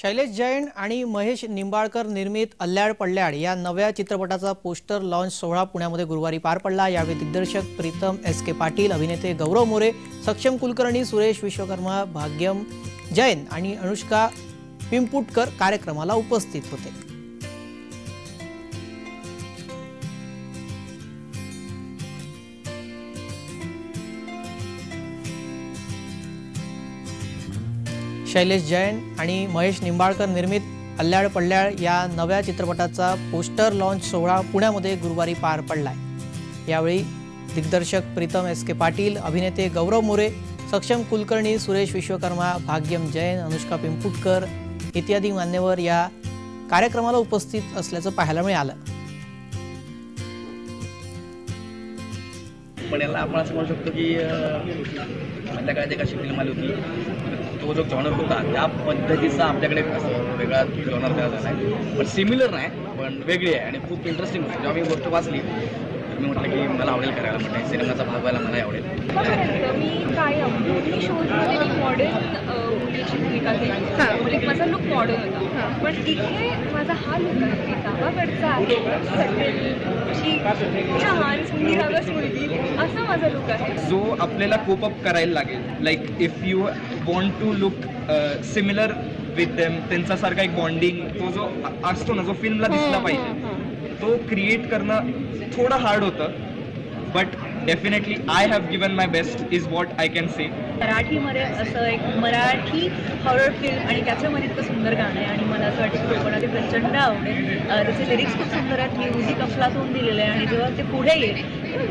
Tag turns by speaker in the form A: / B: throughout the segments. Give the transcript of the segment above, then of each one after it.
A: शैलेश जैन आणि महेश निंबाळकर निर्मित अल्ल्याड पल्ल्याड या नव्या चित्रपटाचा पोस्टर लॉन्च सोहळा पुण्यामध्ये गुरुवारी पार पडला। यावेळी दिग्दर्शक प्रीतम एस.के. पाटील, अभिनेते गौरव मोरे, सक्षम कुलकर्णी, सुरेश विश्वकर्मा, भाग्यम जैन आणि अनुष्का पिंपुटकर कार्यक्रमाला उपस्थित होते। शैलेश जैन आणि महेश निंबाळकर निर्मित अल्ल्याड पल्ल्याड या नव्या चित्रपटाचा पोस्टर लॉन्च सोहळा पुण्यामध्ये गुरुवारी पार पडलाय। यावेळी दिग्दर्शक प्रीतम एस.के. पाटील, अभिनेते गौरव मोरे, सक्षम कुलकर्णी, सुरेश विश्वकर्मा, भाग्यम जैन, अनुष्का पिंपुटकर इत्यादी मान्यवर या कार्यक्रमाला उपस्थित असल्याचं पाहायला मिळालं।
B: पण याला आपण असं म्हणू शकतो की आपल्या काळात एक अशी फिल्म आली होती, तो जो जॉनर होता त्या पद्धतीचा आपल्याकडे वेगळा जॉनर तयार झाला आहे, पण सिमिलर नाही पण वेगळी आहे आणि खूप इंटरेस्टिंग होती। जेव्हा मी गोष्ट वाचली तर मी म्हटलं की मला आवडेल करायला, म्हणजे सिनेमाचा भाग व्हायला मला आवडेल।
C: मी कायम दोन्ही शोजमध्ये मी मॉडर्न मुलीची भूमिका केली, म्हणजे माझा लुक मॉडर्न होता, पण इथे माझा हा लुक आहे गावाकडचा आहे, अशी छान सुंदर मुलगी असा माझा लुक आहे
D: जो आपल्याला कोप अप करायला लागेल। Like if you want to look similar with them, त्यांच्यासारखा एक बॉन्डिंग तो जो असतो ना, जो फिल्मला दिसला पाहिजे, तो क्रिएट करणं थोडं हार्ड होतं, but definitely I have given my best is what I can say.
C: मराठीमध्ये असं एक मराठी हॉरर फिल्म आणि त्याच्यामध्ये इतकं सुंदर गाणं आहे आणि मला असं वाटतं की कोकणात प्रचंड आवडेल। त्याचे लिरिक्स खूप सुंदर आहेत, म्युझिक अफलातून दिलेलं आहे आणि जेव्हा ते पुढे येईल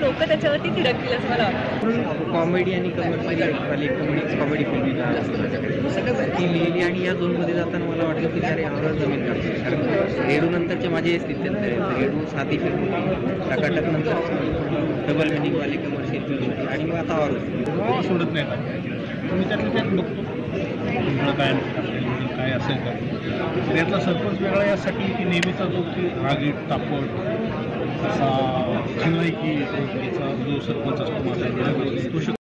C: लोक त्याच्यावरती थिरकतील असं मला वाटतं।
E: कॉमेडी आणि कॉमेडी फिल्म ती लिहिली आणि या झोनमध्ये जाताना मला वाटलं की अरे आवडत जमीन करते, कारण रेडू नंतरचे माझे स्थित्यंतर रेडू साधी फिल्म होती, टकाटक नंतर डबल मिनिंगवाली कमर्शियल फिल्म होती आणि मग आता और
F: सोडत नाही तुम्ही त्यात बघतो काय असेल तर यातला सरपंच वेगळा यासाठी की नेहमीचा जो की रागीट तापट असा खलनायकी जो सरपंच असतो माझ्या